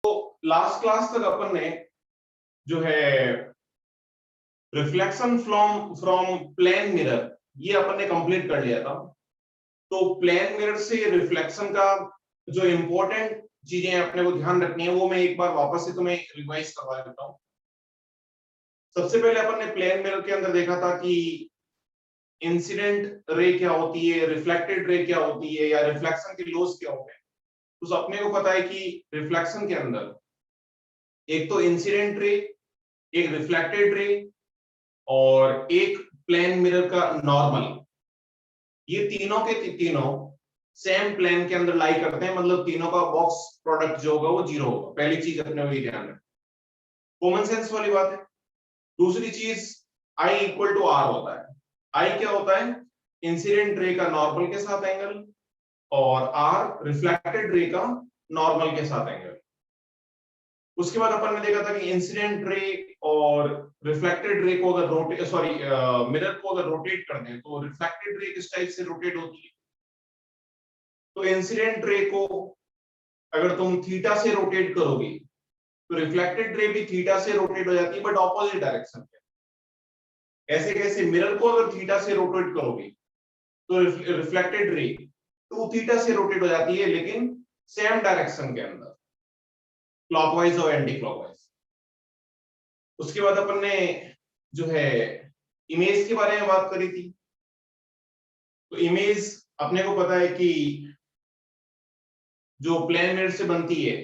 Last class तक अपन ने जो है reflection from from plane mirror ये अपन ने कंप्लीट कर लिया था। तो प्लेन मिरर से रिफ्लेक्शन का जो इंपॉर्टेंट चीजें अपने को ध्यान रखनी है वो मैं एक बार वापस से तुम्हें रिवाइज करवा देता हूँ। सबसे पहले अपन ने प्लेन मिरर के अंदर देखा था कि इंसिडेंट रे क्या होती है, रिफ्लेक्टेड रे क्या होती है, या रिफ्लेक्शन के लॉस क्या होते हैं। तो अपने को पता है कि रिफ्लेक्शन के अंदर एक तो इंसिडेंट रे, एक रिफ्लेक्टेड रे और एक प्लेन मिरर का नॉर्मल, ये तीनों के तीनों सेम प्लेन के अंदर लाई करते हैं। मतलब तीनों का बॉक्स प्रोडक्ट जो होगा वो जीरो होगा। पहली चीज अपने को ये ध्यान रखना, कॉमन सेंस वाली बात है। दूसरी चीज I इक्वल टू आर होता है। I क्या होता है? इंसिडेंट रे का नॉर्मल के साथ एंगल और R रिफ्लेक्टेड रे का नॉर्मल के साथ एंगल। उसके बाद अपन ने देखा था कि इंसिडेंट रे और रिफ्लेक्टेड रे को अगर मिरर को अगर रोटेट कर दें तो रिफ्लेक्टेड रे किस टाइप से रोटेट होती है। तो इंसिडेंट रे को अगर तुम थीटा से रोटेट करोगे तो रिफ्लेक्टेड रे भी थीटा से रोटेट हो जाती है, बट ऑपोजिट डायरेक्शन में। ऐसे कैसे? मिरर को अगर थीटा से रोटेट करोगे तो रिफ्लेक्टेड रे तो थीटा से रोटेट हो जाती है, लेकिन सेम डायरेक्शन के अंदर, क्लॉकवाइज और एंटी क्लॉकवाइज। उसके बाद अपन ने जो है इमेज के बारे में बात करी थी। तो इमेज अपने को पता है कि जो प्लेन मिरर से बनती है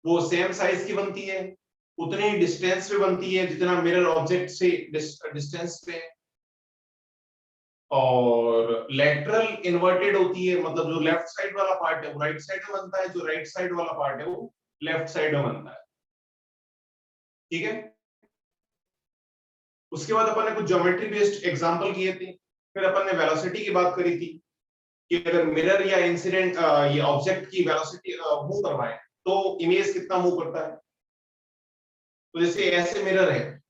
वो सेम साइज की बनती है, उतनी ही डिस्टेंस पे बनती है जितना मिरर ऑब्जेक्ट से डिस्टेंस पे है, और लेटरल इन्वर्टेड होती है। मतलब जो लेफ्ट साइड वाला पार्ट है वो राइट साइड में बनता है, जो राइट साइड वाला पार्ट है वो लेफ्ट साइड में बनता है। ठीक है। उसके बाद अपन ने कुछ ज्योमेट्री बेस्ड एग्जांपल किए थे। फिर अपन ने वेलोसिटी की बात करी थी कि अगर मिरर या इंसिडेंट ये ऑब्जेक्ट की वेलोसिटी मूव करवाए तो इमेज कितना मूव करता है। तो जैसे ऐसे मिरर है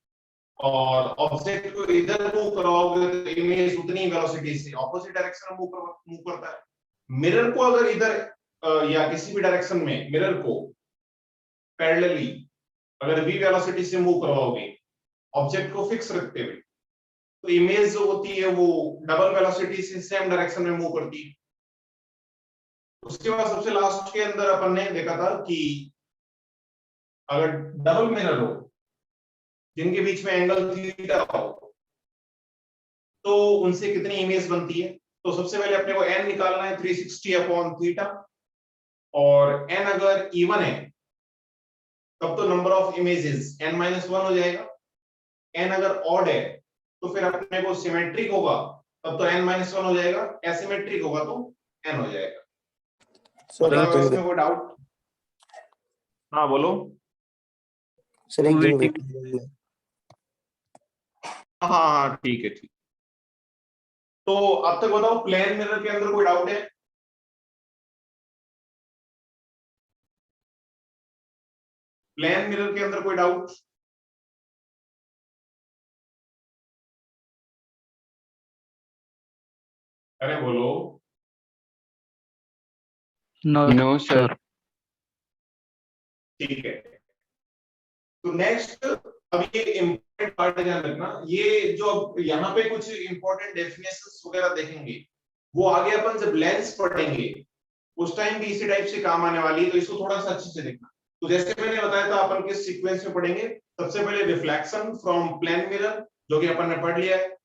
और ऑब्जेक्ट को इधर मूव कराओगे तो इमेज उतनी वेलोसिटी से ऑपोजिट डायरेक्शन में मूव करता है। मिरर को अगर इधर या किसी भी डायरेक्शन में मिरर को पैरेलली अगर v वेलोसिटी से मूव करवाओगे ऑब्जेक्ट को फिक्स रखते हुए, तो इमेज जो होती है वो डबल वेलोसिटी से सेम डायरेक्शन में मूव करती है। उसके बाद सबसे लास्ट के अंदर अपन ने देखा था कि अगर डबल मिरर हो जिनके बीच में एंगल थीटा हो तो उनसे कितनी इमेज बनती है। तो सबसे पहले अपने को n निकालना है 360 अपॉन थीटा, और n अगर इवन है तब तो नंबर ऑफ इमेजेस n-1 हो जाएगा। n अगर ऑड है तो फिर अपने को सिमेट्रिक होगा तब तो n-1 हो जाएगा, एसिमेट्रिक होगा तो n हो जाएगा। मतलब इसमें कोई डाउट? हाँ बोलो। सर एक जन हाँ हाँ ठीक है ठीक। तो अब तक बताओ प्लेन मिरर के अंदर कोई डाउट है? प्लेन मिरर के अंदर कोई डाउट? अरे बोलो। No sir. ठीक है। तो नेक्स्ट अब ये इंपॉर्टेंट पार्ट ध्यान रखना, ये जो अब यहाँ पे कुछ इंपॉर्टेंट डेफिनेशंस वगैरह देखेंगे वो आगे अपन जब लेंस पढ़ेंगे उस टाइम भी इसी टाइप से काम आने वाली है, तो इसको थोड़ा सा अच्छे से देखना। तो जैसे मैंने बताया था अपन किस सीक्वेंस में पढ़ेंगे। सबसे पहले रिफ्लेक्शन फ्रॉम प्लेन मिरर जो कि अपन ने पढ़ लिया है।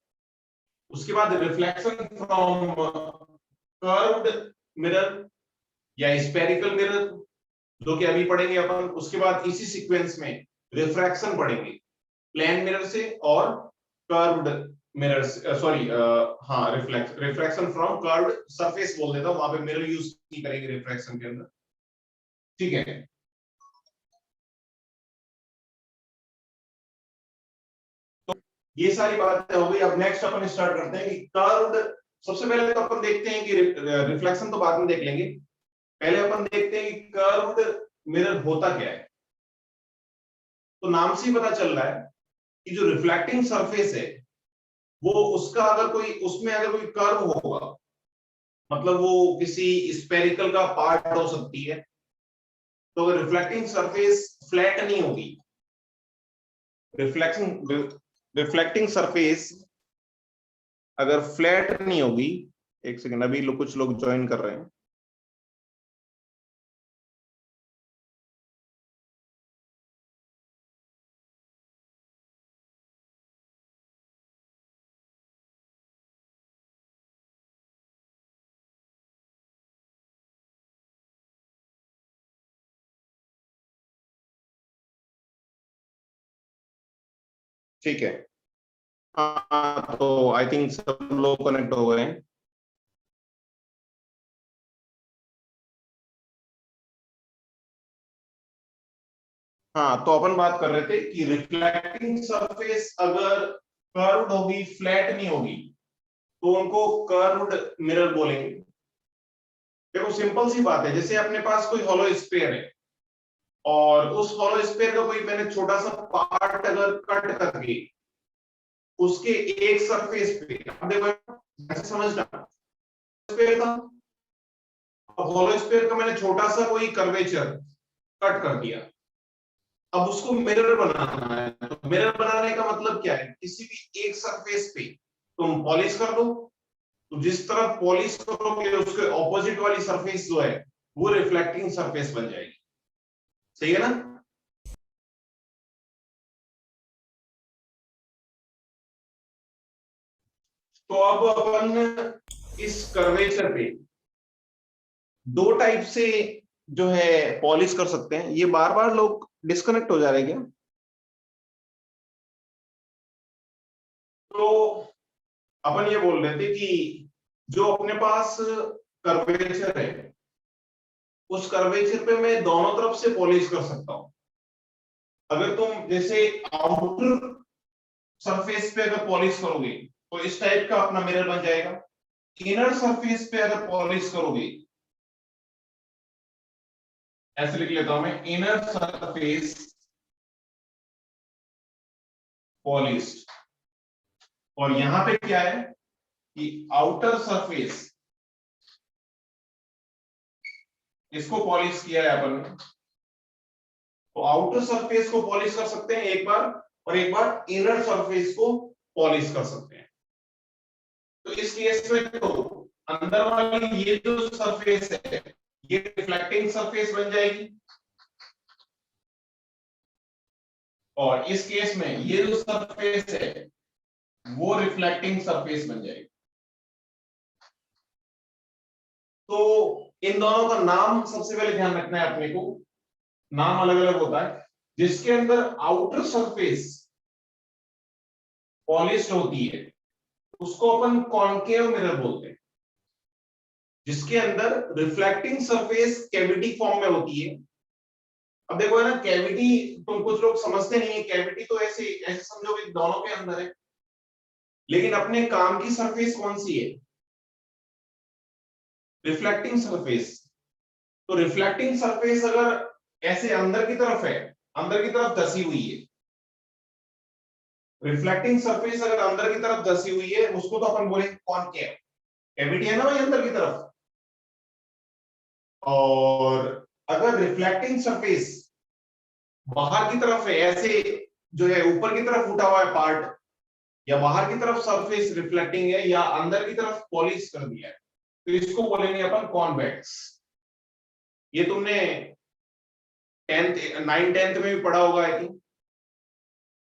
उसके बाद रिफ्लेक्शन फ्रॉम कर्व्ड मिरर या स्फेरिकल मिरर जो कि अभी पढ़ेंगे अपन। उसके बाद इसी सीक्वेंस में रिफ्रैक्शन पढ़ेंगे प्लेन मिरर से और कर्व्ड मिरर से, सॉरी हाँ रिफ्रैक्शन फ्रॉम कर्व्ड सरफेस बोल देता हूं, वहां पे मिरर यूज नहीं करेंगे रिफ्रैक्शन के अंदर। ठीक है। तो ये सारी बातें हो गई। अब नेक्स्ट अपन स्टार्ट करते हैं कि कर्व्ड। सबसे पहले तो अपन देखते हैं कि रिफ्लेक्शन तो बाद में देख लेंगे, पहले अपन देखते हैं कि कर्व्ड मिरर होता क्या है। तो नाम से ही पता चल रहा है कि जो रिफ्लेक्टिंग सरफेस है वो उसका अगर कोई उसमें अगर कोई कर्व होगा, मतलब वो किसी स्फेरिकल का पार्ट हो सकती है तो अगर रिफ्लेक्टिंग सरफेस फ्लैट नहीं होगी, रिफ्लेक्टिंग सरफेस अगर फ्लैट नहीं होगी, एक सेकंड, अभी कुछ लोग ज्वाइन कर रहे हैं। ठीक है, हाँ तो आई थिंक सब लोग कनेक्ट हो गए हैं। हाँ, तो अपन बात कर रहे थे कि रिफ्लेक्टिंग सरफेस अगर कर्व्ड होगी, फ्लैट नहीं होगी, तो उनको कर्व्ड मिरर बोलेंगे। देखो सिंपल सी बात है, जैसे अपने पास कोई हॉलो स्फीयर है और उस हॉलो स्फीयर का कोई मैंने छोटा सा पार्ट अगर कट करके उसके एक सरफेस पे, अब देखो ऐसे समझना, स्फीयर था, अब हॉलो स्फीयर का मैंने छोटा सा कोई कर्वेचर कट कर दिया, अब उसको मिरर बनाना है। तो मिरर बनाने का मतलब क्या है, किसी भी एक सरफेस पे तुम पॉलिश कर दो, तो जिस तरफ पॉलिश करोगे उसके ऑपोजिट वाली सरफेस जो है वो रिफ्लेक्टिंग सरफेस बन जाएगी। सही है ना? तो अब अपन इस कर्वेचर पे दो टाइप से जो है पॉलिश कर सकते हैं। ये बार बार लोग डिस्कनेक्ट हो जा रहे हैं क्या? तो अपन ये बोल रहे थे कि जो अपने पास कर्वेचर है, उस कर्वेचर पे मैं दोनों तरफ से पॉलिश कर सकता हूं। अगर तुम जैसे आउटर सरफेस पे अगर पॉलिश करोगे तो इस टाइप का अपना मिरर बन जाएगा। इनर सरफेस पे अगर पॉलिश करोगे, ऐसे लिख लेता हूं मैं, इनर सरफेस पॉलिश्ड, और यहां पे क्या है कि आउटर सरफेस, इसको पॉलिश किया है अपन ने, तो आउटर सरफेस को पॉलिश कर सकते हैं एक बार, और एक बार इनर सरफेस को पॉलिश कर सकते हैं। तो इस केस में तो अंदर वाली ये जो सरफेस है ये रिफ्लेक्टिंग सरफेस बन जाएगी, और इस केस में ये जो सरफेस है वो रिफ्लेक्टिंग सरफेस बन जाएगी। तो इन दोनों का नाम सबसे पहले ध्यान रखना है अपने को, नाम अलग अलग होता है। जिसके अंदर आउटर सरफेस पॉलिश्ड होती है उसको अपन कॉनकेव मिरर बोलते हैं। जिसके अंदर रिफ्लेक्टिंग सरफेस कैविटी फॉर्म में होती है। अब देखो है ना, कैविटी तुम कुछ लोग समझते नहीं है, कैविटी तो ऐसे ऐसे समझो कि दोनों के अंदर है, लेकिन अपने काम की सरफेस कौन सी है? Reflecting surface. तो रिफ्लेक्टिंग सरफेस अगर ऐसे अंदर की तरफ है, अंदर की तरफ धसी हुई है, रिफ्लेक्टिंग सरफेस अगर अंदर की तरफ धसी हुई है उसको तो अपन बोलेंगे कॉनकेव। कैविटी है ना वही अंदर की तरफ। और अगर रिफ्लेक्टिंग सरफेस बाहर की तरफ है, ऐसे जो है ऊपर की तरफ उठा हुआ है पार्ट, या बाहर की तरफ सरफेस रिफ्लेक्टिंग है, या अंदर की तरफ पॉलिश कर दिया है, तो इसको बोलेंगे अपन कॉन्वेक्स। ये तुमने 9th 10th में भी पढ़ा होगा आई थिंक,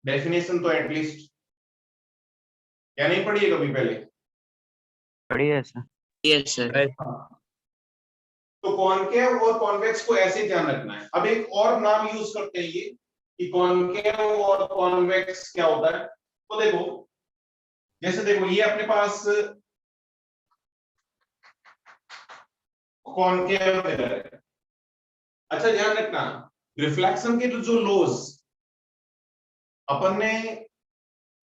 डेफिनेशन तो एटलीस्ट, या नहीं पढ़ी है कभी पहले? बढ़िया सर। Yes sir. तो कॉनकेव और कॉन्वेक्स को ऐसे ध्यान रखना है। अब एक और नाम यूज करते हैं ये कि कॉनकेव और कॉन्वेक्स क्या होता है। तो देखो, जैसे देखो ये अपने पास कॉनकेव मिरर है। अच्छा ध्यान रखना, रिफ्लेक्शन के जो लॉज अपन ने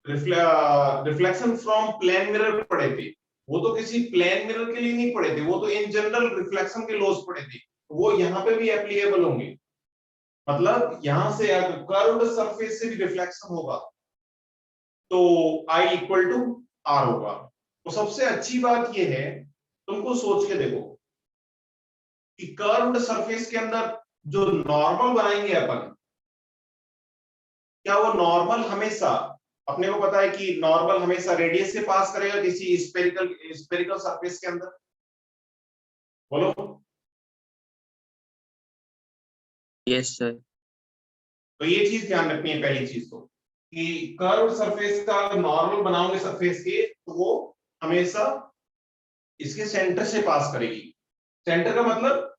रिफ्लेक्शन फ्रॉम प्लेन मिरर पढ़े थे, वो तो किसी प्लेन मिरर के लिए नहीं पढ़े थे, वो तो इन जनरल रिफ्लेक्शन के लॉज पढ़े थे, वो यहाँ पे भी एप्लीकेबल होंगे। मतलब यहां से अगर कर्व्ड सरफेस से भी रिफ्लेक्शन होगा तो I इक्वल टू R होगा। तो सबसे अच्छी बात यह है, तुमको सोच के देखो कि कर्व्ड सरफेस के अंदर जो नॉर्मल बनाएंगे अपन, क्या वो नॉर्मल हमेशा, अपने को पता है कि नॉर्मल हमेशा रेडियस से पास करेगा किसी स्पेरिकल सरफेस के अंदर? बोलो। Yes sir. तो ये चीज ध्यान रखनी है पहली चीज तो, कि कर्व सरफेस का नॉर्मल बनाओगे सरफेस के, तो वो हमेशा इसके सेंटर से पास करेगी। सेंटर का मतलब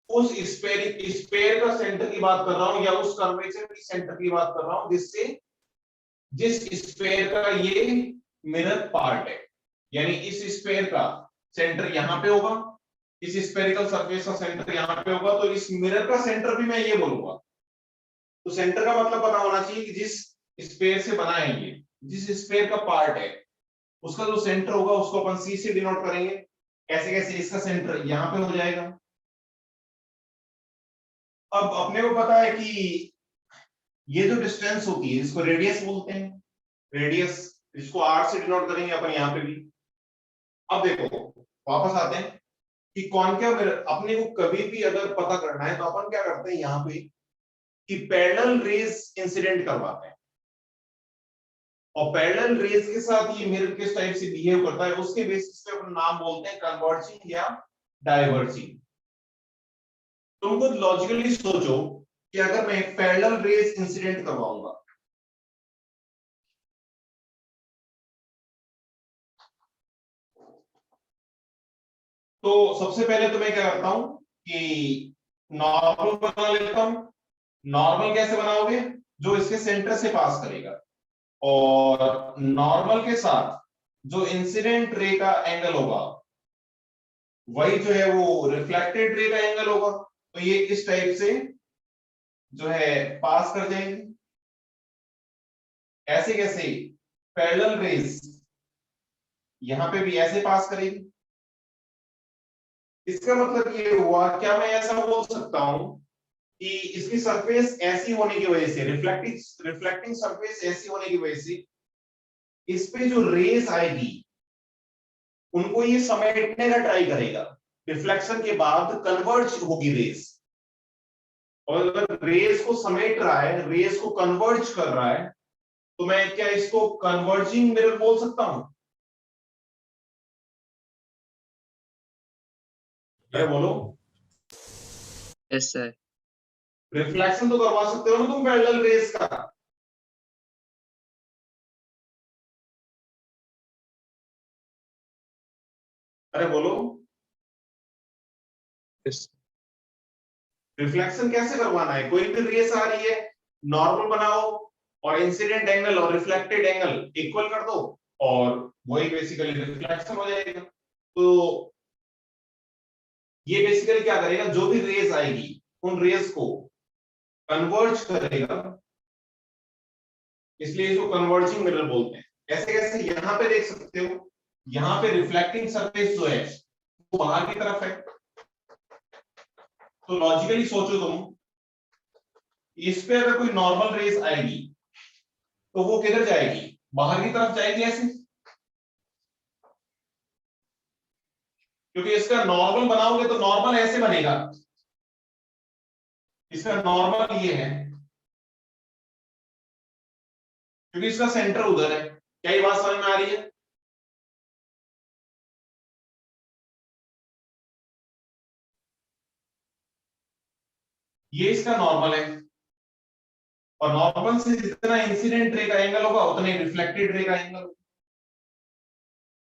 उस स्पेयर का सेंटर की बात कर रहा हूं, या उस कर्वेचर की सेंटर की बात कर रहा हूं जिससे, जिस स्पेयर का ये मिरर पार्ट है, यानी इस स्पेयर का सेंटर यहां पे होगा, इस स्पेरिकल सरफेस का सेंटर यहां पे होगा, तो इस मिरर का सेंटर भी मैं ये बोलूंगा। तो सेंटर का मतलब पता होना चाहिए कि जिस स्पेयर से बना है ये, जिस स्पेयर का पार्ट है, उसका जो सेंटर होगा उसको अपन सी से डिनोट करेंगे। कैसे कैसे? इसका सेंटर यहां पे हो जाएगा। अब अपने को पता है कि ये जो डिस्टेंस होती है इसको रेडियस बोलते हैं, रेडियस, इसको आर से डिनोट करेंगे अपन यहां पे भी। अब देखो, वापस आते हैं कि कॉनकेव मिरर अपने को कभी भी अगर पता करना है तो अपन क्या करते हैं यहां पे, कि पैरेलल रेज इंसिडेंट करवाते हैं, और पैरेलल रेज के साथ ये मिरर किस टाइप से बिहेव करता है उसके बेसिस पे अपन नाम बोलते हैं कन्वर्जिंग या डाइवर्जिंग। तुम खुद लॉजिकली सोचो कि अगर मैं पैरेलल रेज इंसिडेंट करवाऊंगा, तो सबसे पहले तो मैं क्या करता हूं कि नॉर्मल बना लेता हूं। नॉर्मल कैसे बनाओगे? जो इसके सेंटर से पास करेगा, और नॉर्मल के साथ जो इंसिडेंट रे का एंगल होगा वही जो है वो रिफ्लेक्टेड रे का एंगल होगा। तो ये इस टाइप से जो है पास कर जाएंगे। ऐसे कैसे? पैरेलल रेज यहां पे भी ऐसे पास करेगी। इसका मतलब ये हुआ, क्या मैं ऐसा बोल सकता हूं कि इसकी सरफेस ऐसी होने की वजह से, रिफ्लेक्टिंग सरफेस ऐसी होने की वजह से इस पे जो रेज आएगी उनको ये समेटने का ट्राई करेगा। रिफ्लेक्शन के बाद कन्वर्ज होगी रेज, और अगर रेज को समेट रहा है, रेज को कन्वर्ज कर रहा है, तो मैं क्या इसको कन्वर्जिंग मिरर बोल सकता हूं? अरे बोलो। Yes sir. रिफ्लेक्शन तो करवा सकते हो ना तुम पैरेलल रेज का। अरे बोलो। रिफ्लेक्शन कैसे करवाना है? कोई भी रेस आ रही है, नॉर्मल बनाओ और इंसिडेंट एंगल और रिफ्लेक्टेड एंगल इक्वल कर दो, और वही बेसिकली रिफ्लेक्शन हो जाएगा। तो ये बेसिकली क्या करेगा, जो भी रेस आएगी उन रेस को कन्वर्ज करेगा, इसलिए इसको कन्वर्जिंग मिरर बोलते हैं। कैसे कैसे? यहां पे देख सकते हो, यहां पे रिफ्लेक्टिंग सरफेस जो है वो बाहर की तरफ है, तो लॉजिकली सोचो तुम, इस पे अगर कोई नॉर्मल रेस आएगी तो वो किधर जाएगी? बाहर की तरफ जाएगी ऐसे, क्योंकि इसका नॉर्मल बनाओगे तो नॉर्मल ऐसे बनेगा, इसका नॉर्मल ये है, क्योंकि इसका सेंटर उधर है। क्या ये बात समझ में आ रही है? ये इसका नॉर्मल है, और नॉर्मल से जितना इंसिडेंट रे का एंगल होगा उतना ही रिफ्लेक्टेड रे का एंगल होगा।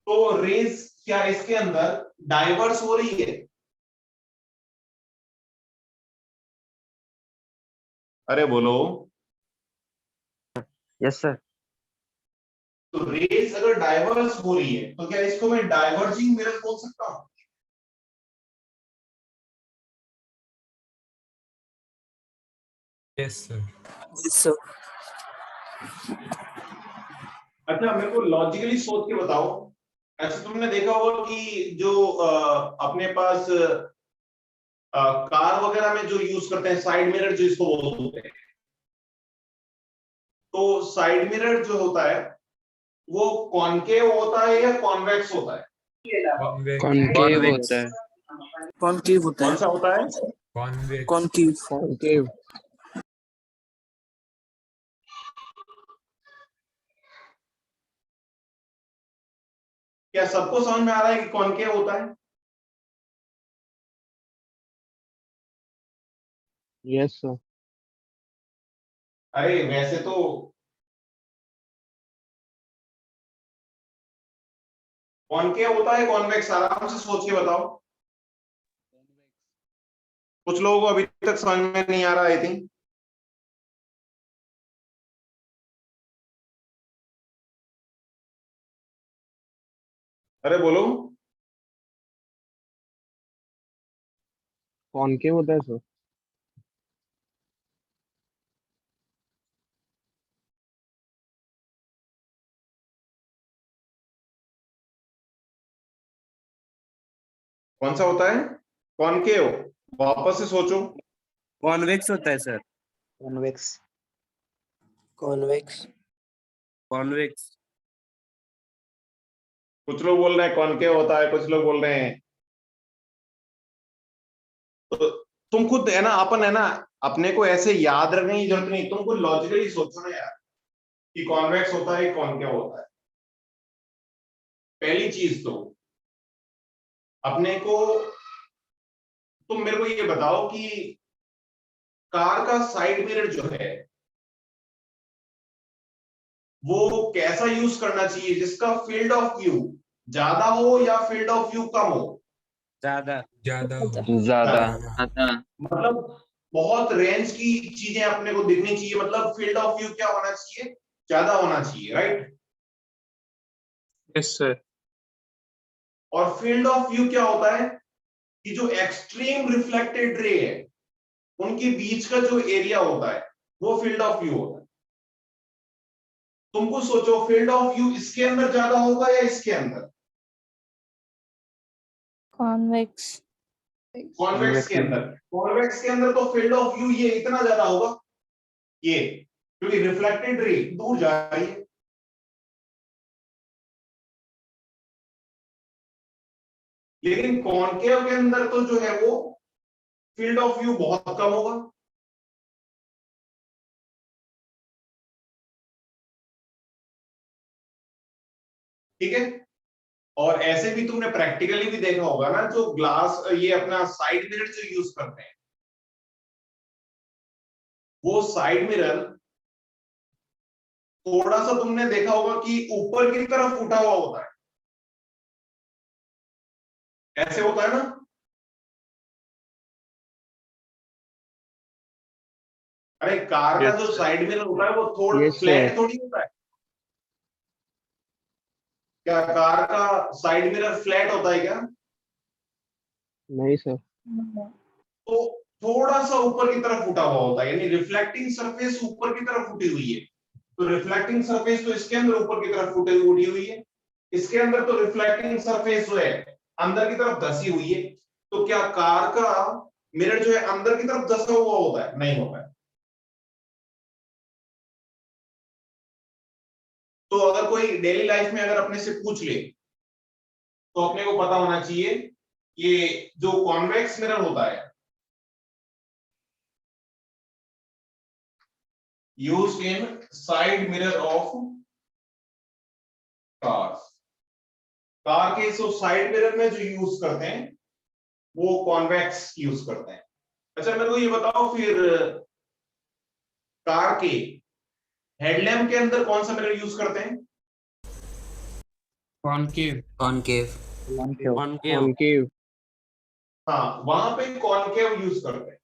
तो रेज क्या इसके अंदर डाइवर्स हो रही है? अरे बोलो। Yes sir. तो रेज अगर डाइवर्स हो रही है तो क्या इसको मैं डाइवर्जिंग मिरर बोल सकता हूं? Yes sir. सर अच्छा, मेरे को लॉजिकली सोच के बताओ। अच्छा, तुमने देखा होगा कि जो अपने पास कार वगैरह में जो यूज करते हैं साइड मिरर, जो इसको बोलते हैं, तो साइड मिरर जो होता है वो कॉनकेव होता है या कॉन्वेक्स होता है? कॉनकेव होता है। कॉनकेव होता कौन है। सा होता है? Convex. concave, concave, क्या सबको समझ में आ रहा है कि कॉनकेव होता है? yes sir, अरे वैसे तो कॉनकेव होता है कॉन्वेक्स, आराम से सोच के बताओ। कुछ लोगों को अभी तक समझ में नहीं आ रहा आई थिंक। अरे बोलो। concave होता है सर। कौन सा होता है? कॉनकेव। वापस से सोचो। कॉन्वेक्स होता है सर। convex, convex, convex. कुछ लोग बोल रहे हैं कॉनकेव होता है, कुछ लोग बोल रहे हैं। तो तुम खुद है ना, अपन है ना, अपने को ऐसे याद रखने की जरूरत नहीं, तुमको लॉजिकली सोचना है यार कि कॉन्वेक्स होता है कॉनकेव होता है। पहली चीज तो अपने को, तुम मेरे को ये बताओ कि कार का साइड मिरर जो है वो कैसा यूज करना चाहिए जिसका फील्ड ऑफ व्यू ज्यादा हो या फील्ड ऑफ व्यू कम हो? ज्यादा। ज्यादा हो। ज्यादा, आता मतलब बहुत रेंज की चीजें अपने को दिखनी चाहिए, मतलब फील्ड ऑफ व्यू क्या होना चाहिए? ज्यादा होना चाहिए, राइट? Yes sir. और फील्ड ऑफ व्यू क्या होता है कि जो एक्सट्रीम रिफ्लेक्टेड रे है उनके बीच का जो एरिया होता है वो फील्ड ऑफ व्यू होता है। तुमको सोचो फील्ड ऑफ व्यू इसके अंदर ज्यादा होगा या इसके अंदर? कॉन्वेक्स। कॉन्वेक्स के अंदर। कॉन्वेक्स के अंदर तो फील्ड ऑफ व्यू ये इतना ज्यादा होगा, ये, क्योंकि रिफ्लेक्टेड रे दूर जा रही है। लेकिन कॉनकेव के अंदर तो जो है वो फील्ड ऑफ व्यू बहुत कम होगा। ठीक है। और ऐसे भी तुमने प्रैक्टिकली भी देखा होगा ना, जो ग्लास ये अपना साइड मिरर जो यूज करते हैं, वो साइड मिरर थोड़ा सा तुमने देखा होगा कि ऊपर की तरफ उठा हुआ होता है, ऐसे होता है ना? अरे कार का Yes, जो sir. साइड मिरर होता है वो थोड़ा Yes, sir. फ्लैट थोड़ी होता है। क्या कार का साइड मिरर फ्लैट होता है क्या? नहीं सर, तो थोड़ा सा ऊपर की तरफ उठा हुआ होता है, यानी रिफ्लेक्टिंग सरफेस ऊपर की तरफ उठी हुई है। तो रिफ्लेक्टिंग सरफेस तो इसके अंदर ऊपर की तरफ उठी हुई है, इसके अंदर तो रिफ्लेक्टिंग सरफेस जो है अंदर की तरफ धसी हुई है। तो क्या कार का मिरर जो है अंदर की तरफ धसा हुआ होता है? नहीं होता है। तो अगर कोई डेली लाइफ में अगर अपने से पूछ ले तो अपने को पता होना चाहिए कि जो कॉन्वेक्स मिरर होता है used in side mirror of cars, car के जो साइड मिरर में जो यूज करते हैं वो कॉन्वेक्स यूज करते हैं। अच्छा मेरे को ये बताओ फिर, कार के हेडलैम्प के अंदर कौन सा मिरर यूज करते हैं? कॉनकेव। concave, concave. concave, हाँ, वहां पे कॉनकेव यूज करते हैं।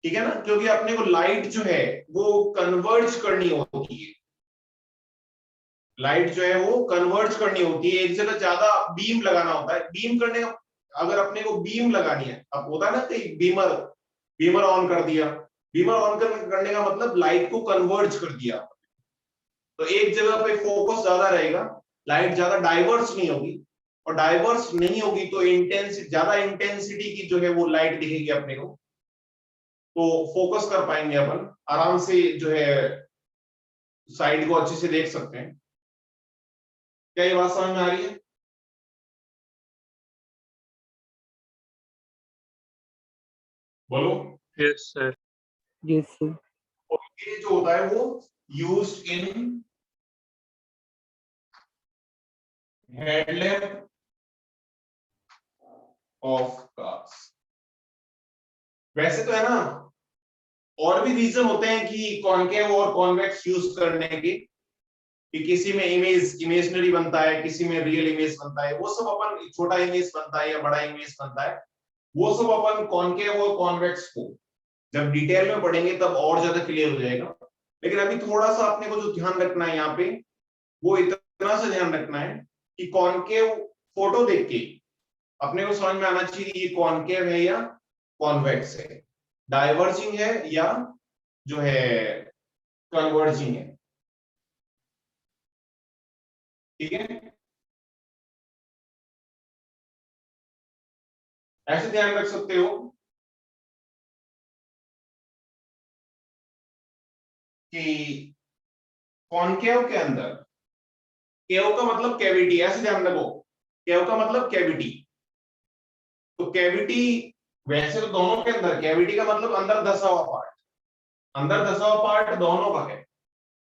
ठीक है ना, क्योंकि अपने को लाइट जो है वो कन्वर्ज करनी होती है, लाइट जो है वो कन्वर्ज करनी होती है, एक जगह ज्यादा बीम लगाना होता है। बीम करने का, अगर अपने को बीम लगानी है, अब होता है ना कि बीमर बीमर ऑन कर दिया, बीमर ऑन करने का मतलब लाइट को कन्वर्ज कर दिया। तो एक जगह पे फोकस ज्यादा रहेगा, लाइट ज्यादा डाइवर्स नहीं होगी, और डाइवर्स नहीं होगी तो ज्यादा इंटेंसिटी की जो है वो लाइट दिखेगी अपने को, तो फोकस कर पाएंगे अपन आराम से, जो है साइड को अच्छे से देख सकते हैं। क्या ये बात समझ में आ रही है? बोलो। Yes, sir. Yes, sir. और ये जो होता है वो used in headlamp of cars. वैसे तो है ना, और भी रीजन होते हैं कि कॉनकेव और कॉन्वेक्स यूज करने के, कि किसी में इमेज इमेजनरी बनता है, किसी में रियल इमेज बनता है, वो सब अपन, छोटा इमेज बनता है या बड़ा इमेज बनता है, वो सब अपन कॉनकेव और कॉन्वेक्स को जब डिटेल में पढ़ेंगे तब और ज्यादा क्लियर हो जाएगा। लेकिन अभी थोड़ा सा अपने को जो ध्यान रखना है यहाँ पे, वो इतना सा ध्यान रखना है कि कॉनकेव फोटो देख के अपने को समझ में आना चाहिए ये कॉनकेव है या कॉन्वेक्स है, डाइवर्जिंग है या जो है कन्वर्जिंग है। ठीक है, ऐसे ध्यान रख सकते हो कि कॉनकेव के अंदर, केव का मतलब कैविटी, ऐसे ध्यान रखो, केव का मतलब कैविटी। तो कैविटी, वैसे तो दोनों के अंदर, कैविटी का मतलब अंदर धसा हुआ पार्ट, अंदर धसा हुआ पार्ट दोनों का है।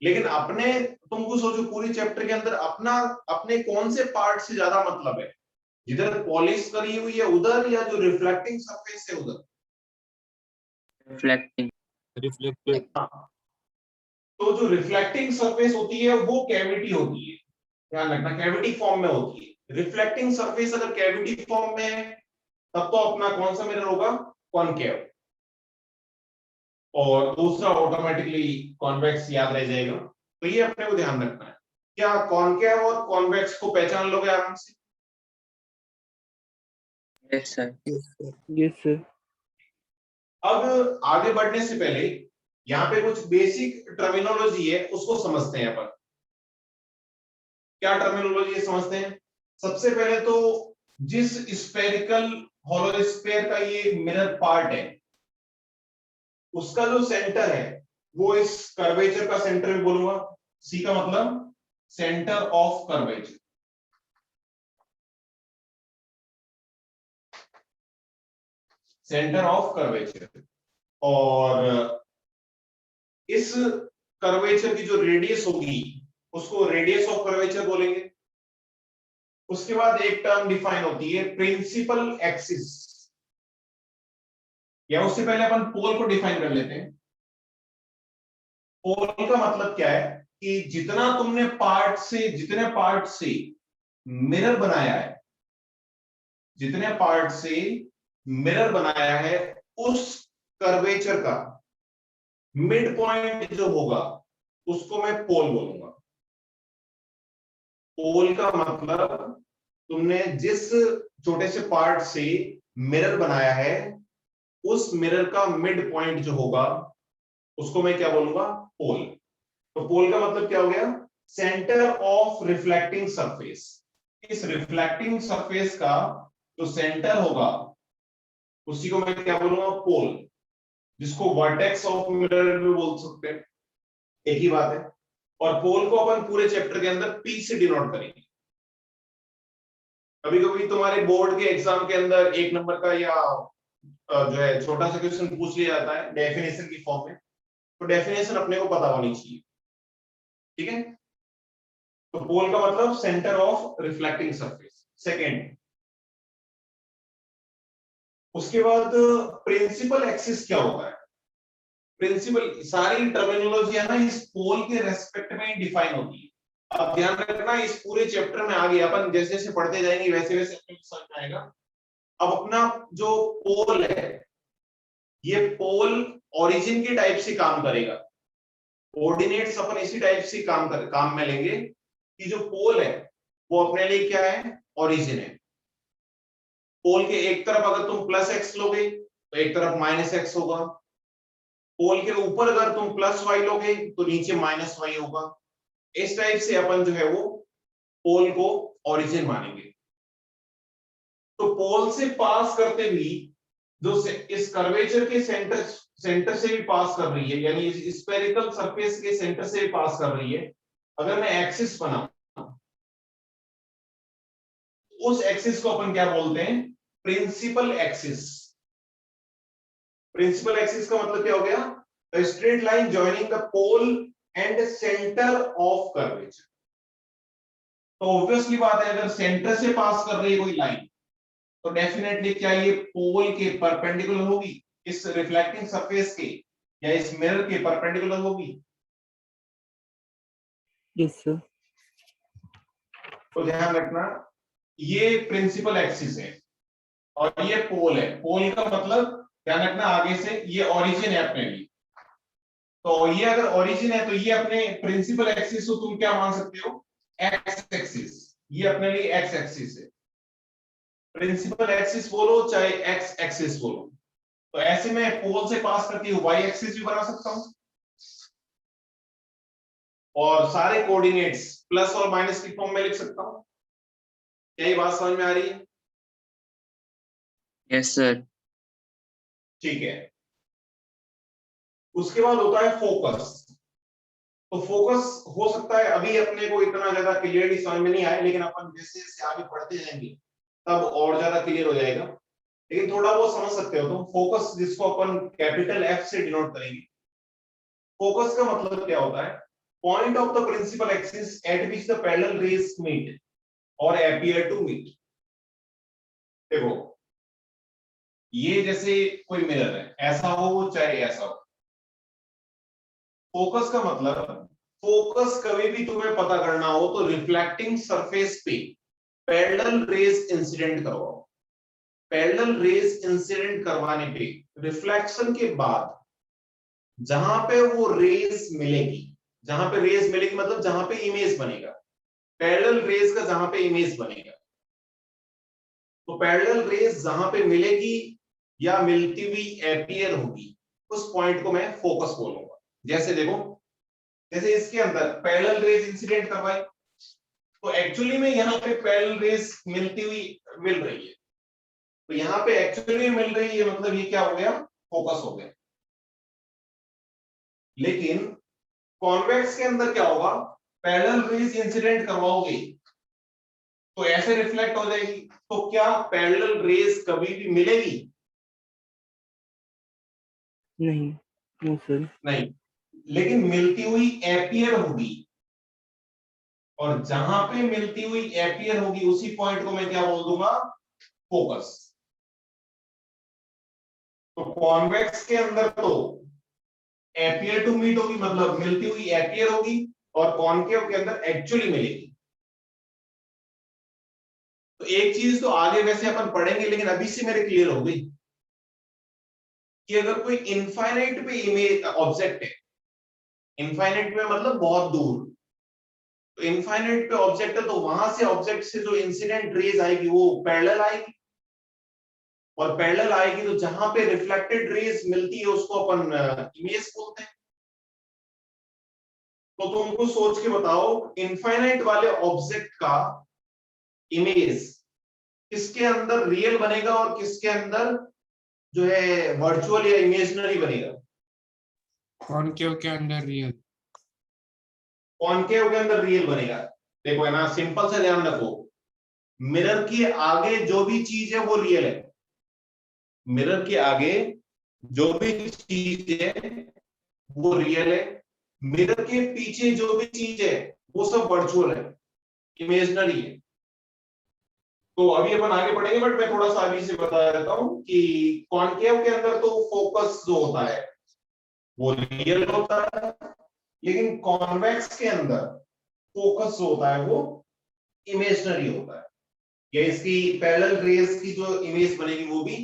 लेकिन अपने, तुमको सोचो पूरी चैप्टर के अंदर अपना, अपने कौन से पार्ट से ज्यादा मतलब है, जिधर पॉलिश करी हुई है उधर, या जो रिफ्लेक्टिंग सरफेस है उधर। Reflecting. रिफ्लेक्टेड। तो जो रिफ्लेक्टिंग सरफेस होती है वो कैविटी होती है, ध्यान रखना, कैविटी फॉर्म में होती है। रिफ्लेक्टिंग सरफेस अगर कैविटी फॉर्म में है तब तो अपना कौन सा मिरर होगा, कॉनकेव, और दूसरा ऑटोमेटिकली कॉन्वेक्स याद रह जाएगा। तो ये अपने को ध्यान रखना है। क्या कॉनकेव और कॉन्वेक्स को पहचान लोगे आराम से? Yes, sir. Yes, sir. Yes, sir. अब आगे बढ़ने से पहले यहाँ पे कुछ बेसिक टर्मिनोलॉजी है, उसको समझते हैं अपन। क्या टर्मिनोलॉजी है समझते हैं। सबसे पहले तो जिस स्फेरिकल हॉलोस्फीयर का ये मिरर पार्ट है, उसका जो सेंटर है वो इस कर्वेचर का सेंटर भी बोलूंगा। सी का मतलब centre of curvature. Centre of curvature. और इस कर्वेचर की जो रेडियस होगी उसको रेडियस ऑफ कर्वेचर बोलेंगे। उसके बाद एक टर्म डिफाइन होती है प्रिंसिपल एक्सिस, या उससे पहले अपन पोल को डिफाइन कर लेते हैं। पोल का मतलब क्या है कि जितना तुमने पार्ट से, जितने पार्ट से मिरर बनाया है, जितने पार्ट से मिरर बनाया है, उस कर्वेचर का मिड पॉइंट जो होगा उसको मैं पोल बोलूंगा। पोल का मतलब तुमने जिस छोटे से पार्ट से मिरर बनाया है, उस मिरर का मिड पॉइंट जो होगा उसको मैं क्या बोलूंगा, पोल। तो पोल का मतलब क्या हो गया, सेंटर ऑफ रिफ्लेक्टिंग सरफेस। इस रिफ्लेक्टिंग सरफेस का जो सेंटर होगा उसी को मैं क्या बोलूंगा, पोल, जिसको वर्टेक्स ऑफ मिरर भी बोल सकते हैं, एक ही बात है। और पोल को अपन पूरे चैप्टर के अंदर पी से डिनोट करेंगे। कभी कभी तुम्हारे बोर्ड के एग्जाम के अंदर 1 नंबर का या जो है छोटा सा क्वेश्चन पूछ लिया जाता है डेफिनेशन की फॉर्म में, तो डेफिनेशन अपने को पता होनी चाहिए। ठीक है, तो पोल का मतलब centre of reflecting surface, second. उसके बाद प्रिंसिपल एक्सिस क्या होता है। प्रिंसिपल, सारी टर्मिनोलॉजी है ना इस पोल के रेस्पेक्ट में ही डिफाइन होती है। अब ध्यान रखना, इस पूरे चैप्टर में आगे अपन जैसे जैसे पढ़ते जाएंगे वैसे वैसे अपने को समझ में आएगा। अब अपना जो पोल है, ये पोल ओरिजिन के टाइप से काम करेगा। कोऑर्डिनेट्स अपन इसी टाइप से काम में लेंगे कि जो पोल है वो अपने लिए क्या है, ओरिजिन है। पोल के एक तरफ अगर तुम प्लस एक्स लोगे तो एक तरफ माइनस एक्स होगा। पोल के ऊपर अगर तुम प्लस वाई लोगे तो नीचे माइनस वाई होगा। इस टाइप से अपन जो है वो पोल को ओरिजिन मानेंगे। तो पोल से पास करते हुए जो इस कर्वेचर के सेंटर से भी पास कर रही है, यानी इस स्फेरिकल सरफेस के सेंटर से भी पास कर रही है, अगर मैं एक्सिस बनाऊं, उस एक्सिस को अपन क्या बोलते हैं, प्रिंसिपल एक्सिस। प्रिंसिपल एक्सिस का मतलब क्या हो गया? The straight line joining the pole and centre of curvature. तो ऑब्वियसली बात है, अगर सेंटर से पास कर रही है कोई लाइन तो डेफिनेटली क्या ये पोल के परपेंडिकुलर होगी, इस रिफ्लेक्टिंग सरफेस के या इस मिरर के परपेंडिकुलर होगी। Yes, sir. तो ध्यान रखना, ये प्रिंसिपल एक्सिस है और ये पोल है। पोल का मतलब ध्यान रखना, आगे से ये ओरिजिन है अपने लिए। तो ये अगर ओरिजिन है तो ये अपने प्रिंसिपल एक्सिस को तुम क्या मान सकते हो? X axis. ये अपने लिए एक्स एक्सिस है। प्रिंसिपल एक्सिस बोलो चाहे एक्स एक्सिस बोलो। तो ऐसे में पोल से पास करती हूँ वाई एक्सिस भी बना सकता हूं और सारे कोऑर्डिनेट्स प्लस और माइनस की फॉर्म में लिख सकता हूं। क्या ये बात समझ में आ रही है? Yes, sir. ठीक है। उसके बाद होता है फोकस। तो फोकस हो सकता है अभी अपने को इतना ज्यादा क्लियरली समझ में नहीं आए, लेकिन अपन जैसे जैसे आगे बढ़ते जाएंगे तब और ज्यादा क्लियर हो जाएगा। लेकिन थोड़ा बहुत समझ सकते हो तुम। फोकस जिसको अपन कैपिटल एफ से डिनोट करेंगे। फोकस का मतलब क्या होता है? Point of the principal axis at which the parallel rays meet और अपीयर टू मीट। देखो, ये जैसे कोई मिरर है, ऐसा हो चाहे ऐसा हो। फोकस का मतलब, फोकस कभी भी तुम्हें पता करना हो तो रिफ्लेक्टिंग सरफेस पे पैरेलल रेज इंसिडेंट करवाओ। पैरेलल रेज इंसिडेंट करवाने पे रिफ्लेक्शन के बाद जहां पे वो रेज मिलेगी, जहां पे रेज मिलेगी मतलब जहां पे इमेज बनेगा, पैरेलल रेज का जहां पे इमेज बनेगा, तो पैरेलल रेज जहां पे मिलेगी या मिलती हुई अपीयर होगी, उस पॉइंट को मैं फोकस बोलूंगा। जैसे देखो, जैसे इसके अंदर पैरेलल रेज इंसिडेंट करवाई तो एक्चुअली में यहाँ पे पैरेलल रेज मिलती हुई मिल रही है, तो यहाँ पे एक्चुअली मिल रही है मतलब ये क्या हो गया? फोकस हो गया। लेकिन कॉन्वेक्स के अंदर क्या होगा? पैरेलल रेज इंसिडेंट करवाओगे तो ऐसे रिफ्लेक्ट हो जाएगी, तो क्या पैरेलल रेज कभी भी मिलेगी? नहीं, no, sir. नहीं। लेकिन मिलती हुई अपीयर होगी, और जहां पे मिलती हुई अपीयर होगी उसी पॉइंट को मैं क्या बोल दूंगा? फोकस। तो कॉन्वेक्स के अंदर तो अपीयर टू मीट होगी, मतलब मिलती हुई अपीयर होगी, और कॉनकेव के अंदर एक्चुअली मिलेगी। तो एक चीज तो आगे वैसे अपन पढ़ेंगे, लेकिन अभी से मेरे क्लियर हो गई कि अगर कोई इनफाइनाइट पे इमेज ऑब्जेक्ट है, इनफाइनाइट में मतलब बहुत दूर, तो इनफाइनाइट पे ऑब्जेक्ट है तो वहां से ऑब्जेक्ट से जो इंसिडेंट रेज आएगी वो पैरेलल आएगी, और पैरेलल आएगी तो जहां पे रिफ्लेक्टेड रेज मिलती है उसको अपन इमेज बोलते हैं। तो तुमको सोच के बताओ, इनफाइनाइट वाले ऑब्जेक्ट का इमेज किसके अंदर रियल बनेगा और किसके अंदर जो है वर्चुअल या इमेजिनरी बनेगा? कॉनकेव के अंदर रियल। कॉनकेव के अंदर रियल बनेगा। देखो है ना, सिंपल से ध्यान रखो, मिरर के आगे जो भी चीज है वो रियल है। मिरर के आगे जो भी चीज है वो रियल है। मिरर के पीछे जो भी चीज है वो सब वर्चुअल है, इमेजिनरी है। तो अभी अपन आगे बढ़ेंगे, बट मैं थोड़ा सा अभी से बता देता हूं कि कॉनकेव के अंदर तो फोकस जो होता है वो रियल होता है, लेकिन कॉन्वेक्स के अंदर फोकस जो होता है वो इमेजिनरी होता है, या इसकी पैरेलल रेज की जो इमेज बनेगी वो भी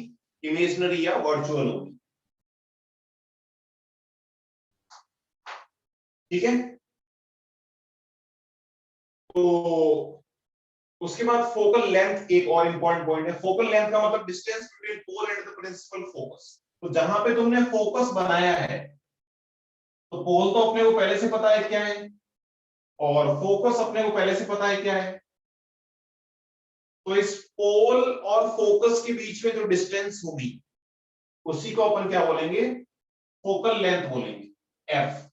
इमेजिनरी या वर्चुअल होगी। ठीक है। तो उसके बाद फोकल लेंथ एक और इंपॉर्टेंट पॉइंट है। फोकल लेंथ का मतलब distance between pole and the principal focus. तो जहां पे तुमने फोकस बनाया है, तो पोल तो अपने को पहले से पता है क्या है, और फोकस अपने को पहले से पता है क्या है। तो इस पोल और फोकस के बीच में जो डिस्टेंस होगी उसी को अपन क्या बोलेंगे? फोकल लेंथ बोलेंगे, एफ।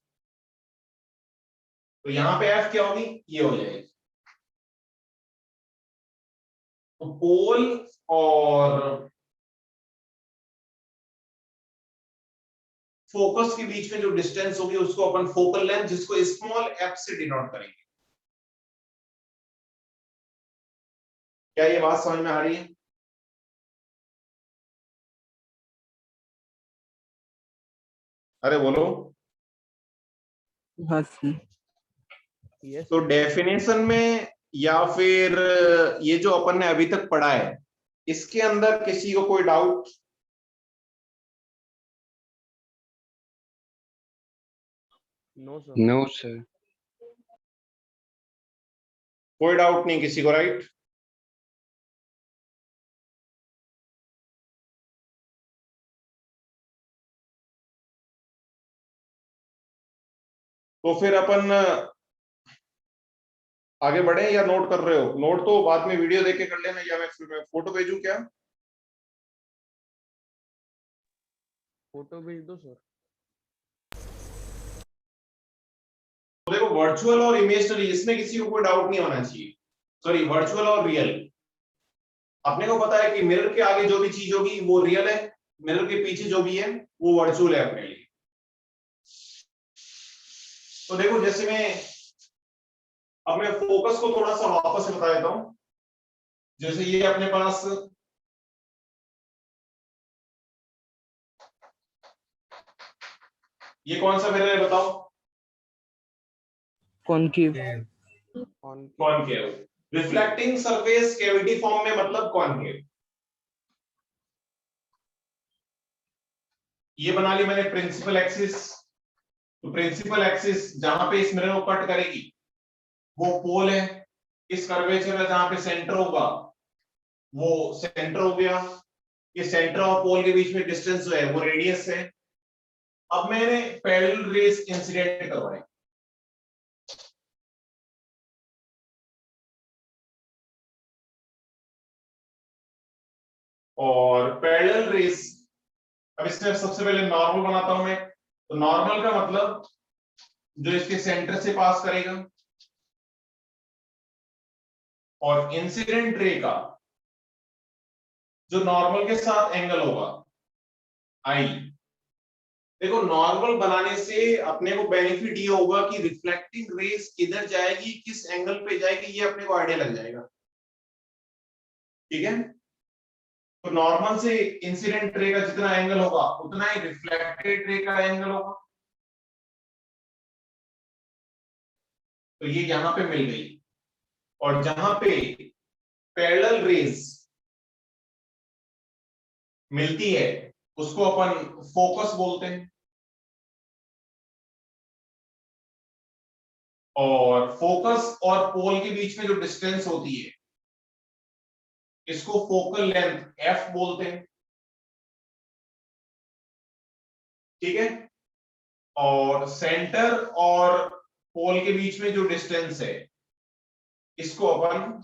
तो यहां पे एफ क्या होगी? ये हो जाएगी। तो पोल और फोकस के बीच में जो डिस्टेंस होगी उसको अपन फोकल लेंथ, जिसको स्मॉल एफ से डिनोट करेंगे। क्या ये बात समझ में आ रही है? अरे बोलो। हाँ सर। Yes. तो डेफिनेशन में या फिर ये जो अपन ने अभी तक पढ़ा है, इसके अंदर किसी को कोई doubt? No, sir. No, sir. कोई डाउट नहीं किसी को, राइट? तो फिर अपन आगे बढ़े या नोट कर रहे हो? नोट तो बाद में वीडियो देख के कर लेना, या मैं फोटो भेजूं क्या? फोटो भेज दो सर। तो देखो, वर्चुअल और इमेजिनरी, इसमें किसी को कोई डाउट नहीं होना चाहिए। सॉरी, वर्चुअल और रियल। अपने को पता है कि मिरर के आगे जो भी चीज होगी वो रियल है, मिरर के पीछे जो भी है वो वर्चुअल है अपने लिए। तो देखो, जैसे अब मैं फोकस को थोड़ा सा वापस से बता देता हूं। जैसे ये अपने पास ये कौन सा मिरर है बताओ? Concave. Concave. Reflecting surface cavity form में मतलब कॉनकेव। ये बना ली मैंने प्रिंसिपल एक्सिस। तो प्रिंसिपल एक्सिस जहां पे इस मिरर को कट करेगी वो पोल है। इस कर्वेचर का जहां पे सेंटर होगा वो सेंटर हो गया। ये सेंटर और पोल के बीच में डिस्टेंस जो है वो रेडियस है। अब मैंने पैरेलल रेस इंसिडेंट करवाए। और पैरेलल रेस, अब इसमें सबसे पहले नॉर्मल बनाता हूं मैं। तो नॉर्मल का मतलब जो इसके सेंटर से पास करेगा, और इंसिडेंट रे का जो नॉर्मल के साथ एंगल होगा आई। देखो, नॉर्मल बनाने से अपने को बेनिफिट ये होगा कि रिफ्लेक्टिंग रेस किधर जाएगी, किस एंगल पे जाएगी, ये अपने को आइडिया लग जाएगा। ठीक है? तो नॉर्मल से इंसिडेंट रे का जितना एंगल होगा उतना ही रिफ्लेक्टेड रे का एंगल होगा। तो ये यहां पे मिल गई। और जहां पे पैरेलल रेस मिलती है उसको अपन फोकस बोलते हैं। और फोकस और पोल के बीच में जो डिस्टेंस होती है इसको फोकल लेंथ एफ बोलते हैं। ठीक है? और सेंटर और पोल के बीच में जो डिस्टेंस है इसको अपन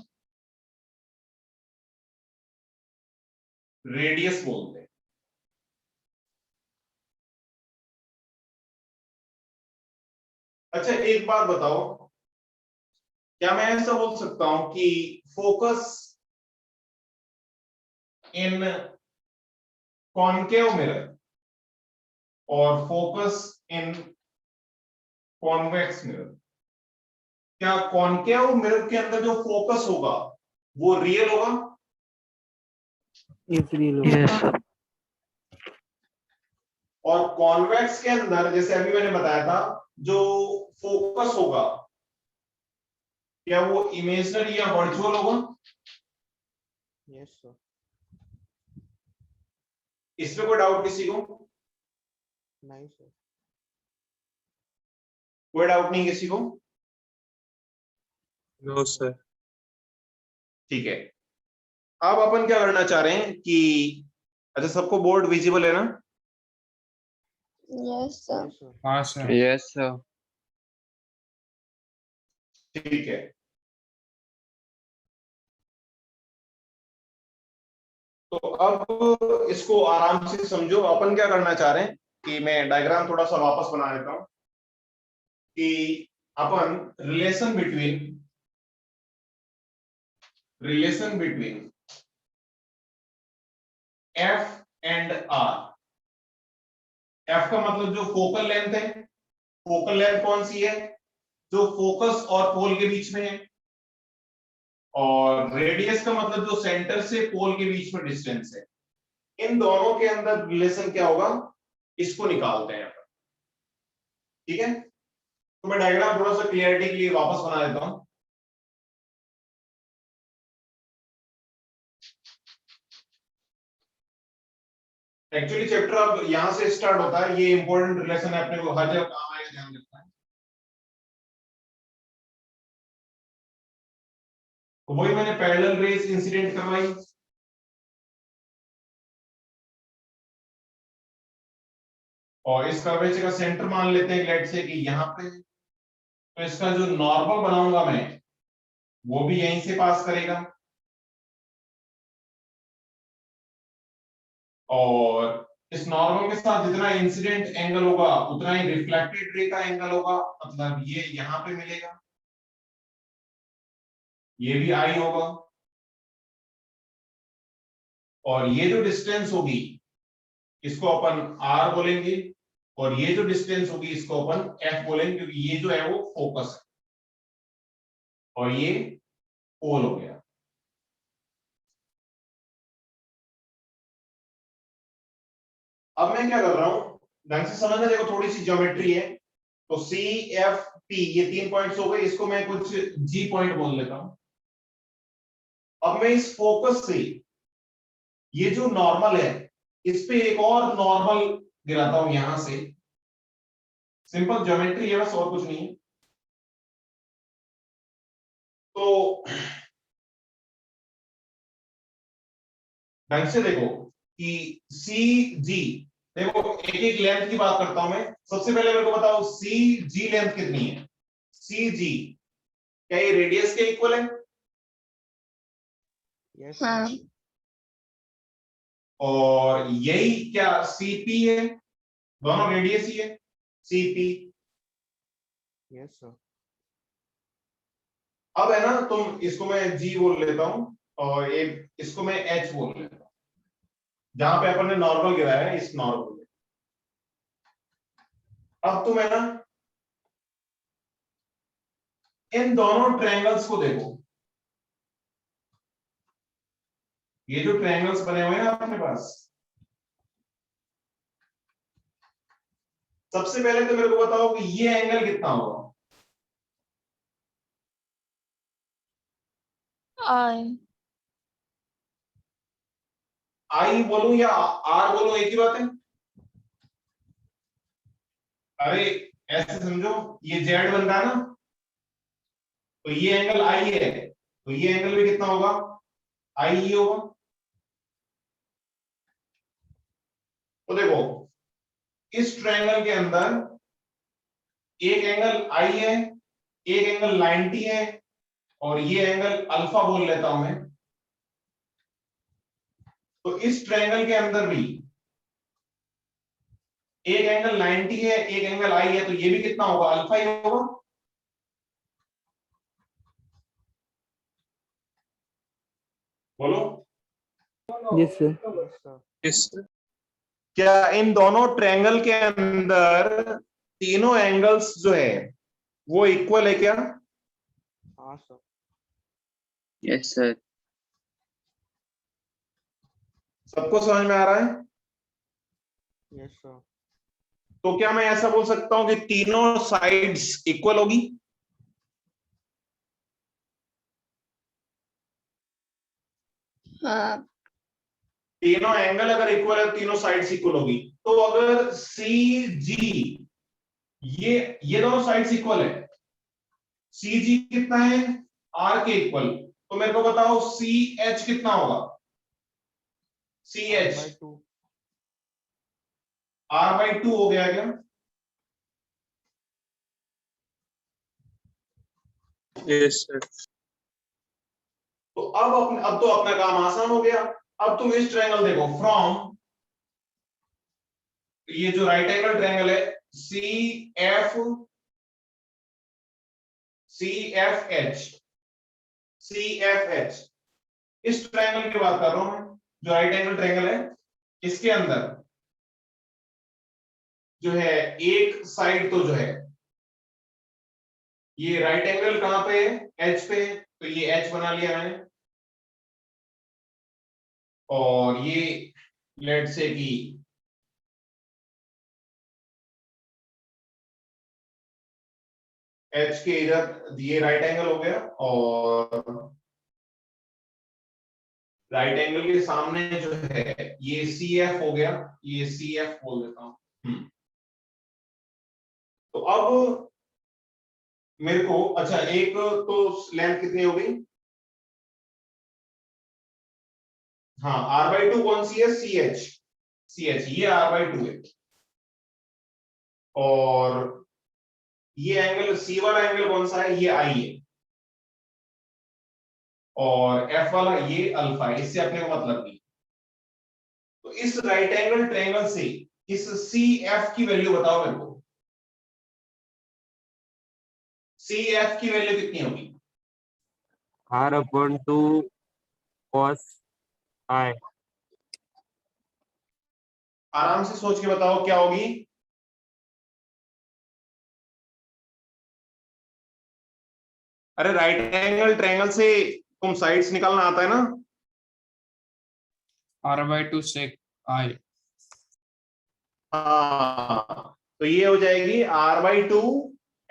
रेडियस बोलते हैं। अच्छा, एक बात बताओ, क्या मैं ऐसा बोल सकता हूं कि फोकस इन कॉनकेव मिरर और फोकस इन कॉन्वेक्स मिरर, क्या कॉनकेव मिरर के अंदर जो फोकस होगा वो रियल होगा? Is real. Yes. और कॉन्वेक्स के अंदर, जैसे अभी मैंने बताया था, जो फोकस होगा क्या वो इमेजिनरी या वर्चुअल होगा? Yes, sir. इसमें कोई डाउट किसी को? नहीं सर। कोई डाउट नहीं किसी को? No, sir. ठीक है। अब अपन क्या करना चाह रहे हैं कि, अच्छा, सबको बोर्ड विजिबल है ना? Yes, sir. Yes, sir. हाँ, sir. Yes, sir. ठीक है। तो अब इसको आराम से समझो। अपन क्या करना चाह रहे हैं कि मैं डायग्राम थोड़ा सा वापस बना देता हूं कि अपन relation between F and R F का मतलब जो फोकल लेंथ है, फोकल लेंथ कौन सी है, जो फोकस और पोल के बीच में है, और रेडियस का मतलब जो सेंटर से पोल के बीच में डिस्टेंस है। इन दोनों के अंदर रिलेशन क्या होगा, इसको निकालते हैं। ठीक है, तो मैं डायग्राम थोड़ा सा क्लियरिटी के लिए वापस बना देता हूं। एक्चुअली चैप्टर अब यहां से स्टार्ट होता है, ये इंपॉर्टेंट रिलेशन है, अपने को हर जगह काम आएगा, ध्यान रखना है। तो वही मैंने पैरेलल रेस इंसिडेंट करवाई, और इस कर्वेचर का सेंटर मान लेते हैं लेट से कि यहां पे, तो इसका जो नॉर्मल बनाऊंगा मैं वो भी यहीं से पास करेगा, और इस नॉर्मल के साथ जितना इंसिडेंट एंगल होगा उतना ही रिफ्लेक्टेड रे का एंगल होगा, मतलब ये यहां पे मिलेगा, ये भी आई होगा, और ये जो डिस्टेंस होगी इसको अपन आर बोलेंगे, और ये जो डिस्टेंस होगी इसको अपन एफ बोलेंगे, क्योंकि ये जो है वो फोकस है और ये पोल हो गया। अब मैं क्या कर रहा हूं, ढंग से समझना, देखो थोड़ी सी ज्योमेट्री है। तो सी एफ पी ये 3 पॉइंट्स हो गए, इसको मैं कुछ जी पॉइंट बोल लेता हूं। अब मैं इस फोकस से ये जो नॉर्मल है इस पे एक और नॉर्मल गिराता हूं यहां से, सिंपल ज्योमेट्री है बस, और कुछ नहीं है। तो ढंग से देखो कि सी जी, देखो एक एक लेंथ की बात करता हूं मैं। सबसे पहले मेरे को बताओ सी जी लेंथ कितनी है, सी जी क्या ये रेडियस के इक्वल है, यस हाँ और यही क्या सीपी है, दोनों रेडियस ही है, सीपी। यस सर अब है ना, तुम इसको मैं जी बोल लेता हूं और एक इसको मैं एच बोल लेता हूं, जहां पे अपन ने नॉर्मल गिराया है इस नॉर्मल में। अब तुम है ना इन दोनों ट्रायंगल्स को देखो, ये जो ट्रायंगल्स बने हुए हैं अपने पास, सबसे पहले तो मेरे को बताओ कि ये एंगल कितना होगा, आई आई बोलूं या आर बोलूं, एक ही बात है। अरे ऐसे समझो, ये जेड बन रहा है ना, तो ये एंगल आई है, तो ये एंगल भी कितना होगा, आई ही होगा। तो देखो इस ट्रायंगल के अंदर एक एंगल आई है, एक एंगल 90 है, और ये एंगल अल्फा बोल लेता हूं मैं। तो इस ट्रायंगल के अंदर भी एक एंगल 90 है, एक एंगल आई है, तो ये भी कितना होगा, अल्फा ही होगा। बोलो yes sir. Yes sir Yes, sir. क्या इन दोनों ट्रायंगल के अंदर तीनों एंगल्स जो है वो इक्वल है क्या, हाँ सर यस सर। सबको समझ में आ रहा है। यस सर तो क्या मैं ऐसा बोल सकता हूं कि तीनों साइड्स इक्वल होगी, हाँ तीनों एंगल अगर इक्वल है तीनों साइड्स इक्वल होगी। तो अगर सी जी, ये दोनों साइड्स इक्वल है, सी जी कितना है, आर के इक्वल, तो मेरे को बताओ सी एच कितना होगा, सी एच R/2 R/2 हो गया क्या, Yes, sir. तो अब तो अपना काम आसान हो गया। अब तुम इस ट्रायंगल देखो, फ्रॉम ये जो राइट एंगल ट्रायंगल है C F H, C F H, इस ट्रायंगल की बात कर रहा हूं मैं, जो राइट एंगल ट्रायंगल है, इसके अंदर जो है एक साइड तो जो है ये राइट एंगल कहां पे है, एच पे है, तो ये एच बना लिया मैंने। और ये लेट से कि एच के इधर ये राइट एंगल हो गया, और राइट एंगल के सामने जो है ये सी एफ हो गया, ये सी एफ बोल देता हूं। तो अब मेरे को अच्छा एक तो लेंथ कितनी हो गई, हाँ r/2 कौन सी है, सी एच, ये r/2 है। और ये एंगल सी वाला एंगल कौन सा है, ये आई है। और एफ वाला ये अल्फा है, इससे अपने को मतलब नहीं। तो इस राइट एंगल ट्रायंगल से इस सी एफ की वैल्यू बताओ मेरे को, सी एफ की वैल्यू कितनी होगी, R/2 cos I. आराम से सोच के बताओ क्या होगी। अरे राइट एंगल ट्रायंगल से तुम साइड्स निकालना आता है ना, R/2 sec I. हाँ तो ये हो जाएगी r/2,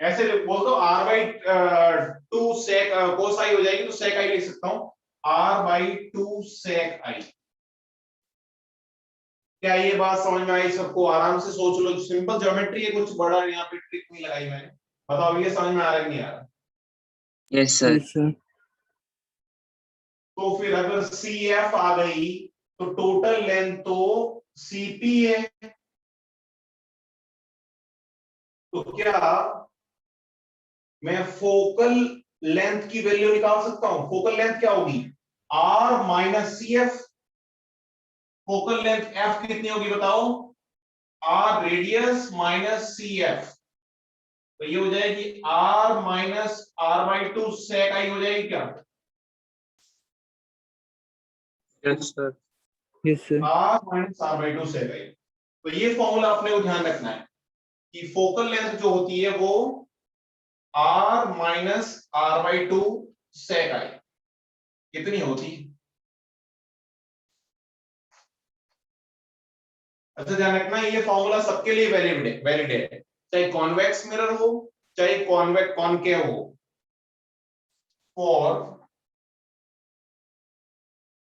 ऐसे बोल दो r/2 sec cos i हो जाएगी, तो sec i लिख सकता हूं, r/2 sec i। क्या ये बात समझ में आई सबको, आराम से सोच लो, सिंपल ज्योमेट्री है, कुछ बड़ा यहाँ पे ट्रिक नहीं लगाई मैंने। बताओ ये समझ में आ रहा है कि नहीं आ रहा। Yes, sir. Yes, sir. तो फिर अगर सी एफ आ गई तो टोटल लेंथ तो सीपी है, तो क्या मैं फोकल लेंथ की वैल्यू निकाल सकता हूं, फोकल लेंथ क्या होगी, R minus C F. Focal length F कितनी होगी बताओ, R radius minus C F, तो ये हो जाएगी are minus r/2 sec i हो जाएगी क्या, Yes, sir. Yes, sir. r minus r/2 sec i। तो ये फॉर्मूला अपने को ध्यान रखना है कि फोकल लेंथ जो होती है वो r minus r/2 sec i कितनी होती है। अच्छा ध्यान रखना ये फॉर्मूला सबके लिए वैलिड है, चाहे कॉन्वेक्स मिरर हो चाहे कॉनकेव हो। फॉर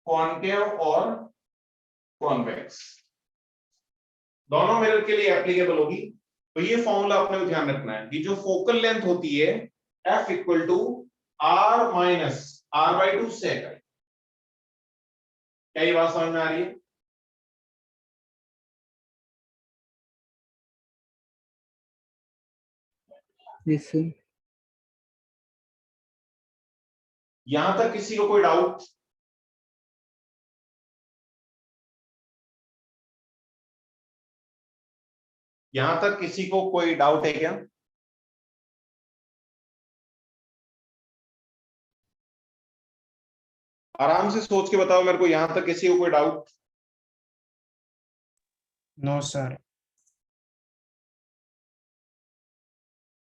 कॉनकेव और कॉन्वेक्स दोनों मिरर के लिए एप्लीकेबल होगी। तो ये फॉर्मूला अपने को ध्यान रखना है कि जो फोकल लेंथ होती है F equal to R minus r/2 sec i। क्या ये बात समझ में आ रही है। Yes, sir. यहां तक किसी को कोई डाउट, यहां तक किसी को कोई डाउट है क्या, आराम से सोच के बताओ मेरे को, यहां तक किसी को कोई डाउट। No, sir.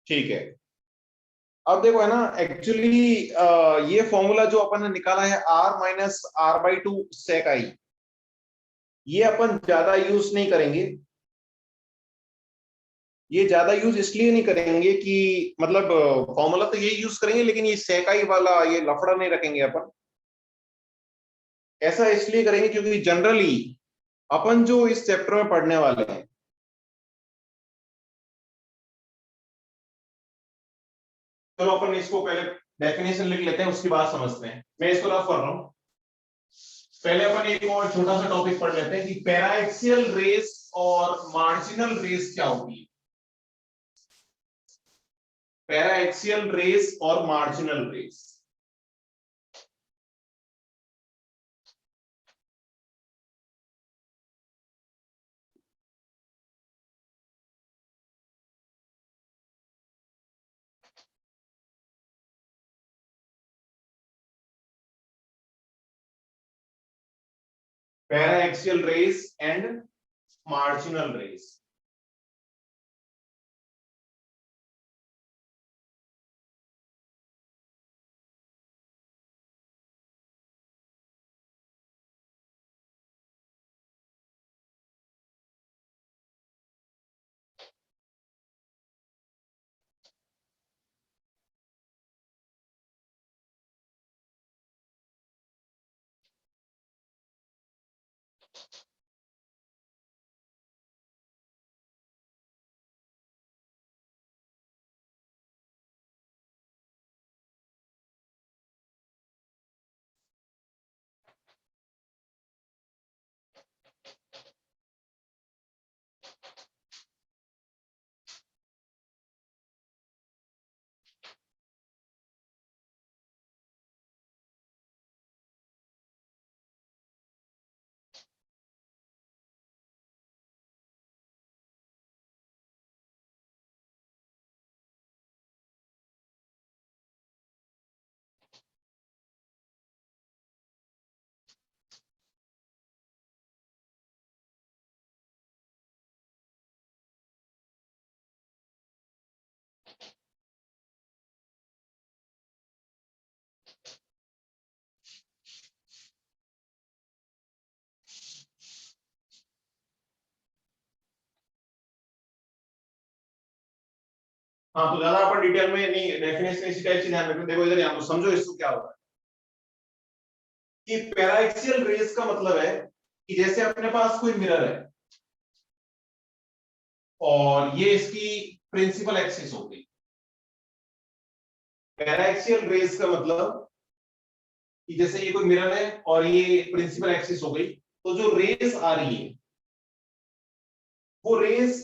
ठीक है, अब देखो है ना, एक्चुअली ये फॉर्मूला जो अपन ने निकाला है r minus r/2 sec i, ये अपन ज्यादा यूज नहीं करेंगे। ये ज्यादा यूज इसलिए नहीं करेंगे कि मतलब फॉर्मूला तो ये यूज करेंगे, लेकिन ये sec i वाला ये लफड़ा नहीं रखेंगे अपन। ऐसा इसलिए करेंगे क्योंकि जनरली अपन जो इस चैप्टर में पढ़ने वाले हैं, चलो अपन इसको पहले डेफिनेशन लिख लेते हैं, उसके बाद समझते हैं। मैं इसको रफ कर रहा हूं, पहले अपन एक और छोटा सा टॉपिक पढ़ लेते हैं कि पैराएक्सियल रेस और मार्जिनल रेस क्या होती है। पैराएक्सियल रेस और marginal rays, paraxial rays and marginal rays. हाँ, तो ज्यादा अपन डिटेल में नहीं, डेफिनेशन इसी टाइप से ध्यान रखना। देखो इधर यहाँ तो समझो इसको क्या होता है कि पैराएक्सियल रेज का मतलब है कि जैसे अपने पास कोई मिरर है और ये इसकी प्रिंसिपल एक्सिस हो गई। पैराएक्सियल रेज का मतलब कि जैसे ये कोई मिरर है और ये प्रिंसिपल एक्सिस हो गई, तो जो रेस आ रही है वो रेस,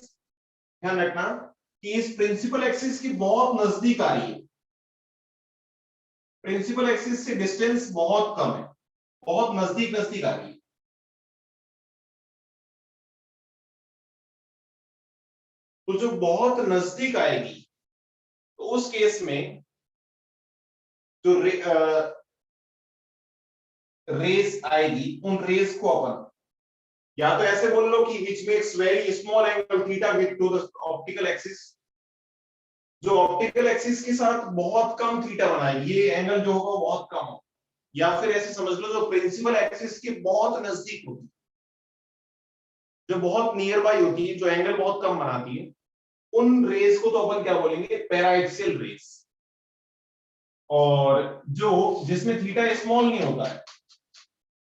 ध्यान रखना कि इस प्रिंसिपल एक्सिस की बहुत नजदीक आ रही है। प्रिंसिपल एक्सिस से डिस्टेंस बहुत कम है, बहुत नजदीक नजदीक आ रही है। तो जो बहुत नजदीक आएगी तो उस केस में जो रेस आएगी, उन रेस को अपन या तो ऐसे बोल लो कि which makes very small angle theta with two the optical axis, जो ऑप्टिकल एक्सिस के साथ बहुत कम थीटा बनाएगी, ये एंगल जो होगा वो बहुत कम हो। या फिर ऐसे समझ लो जो प्रिंसिपल एक्सिस के बहुत नजदीक होती है, जो बहुत नियर बाई होती है, जो एंगल बहुत कम बनाती है, उन रेस को तो अपन क्या बोलेंगे, पैराएक्सियल रेस। और जो जिसमें थीटा स्मॉल नहीं होता है,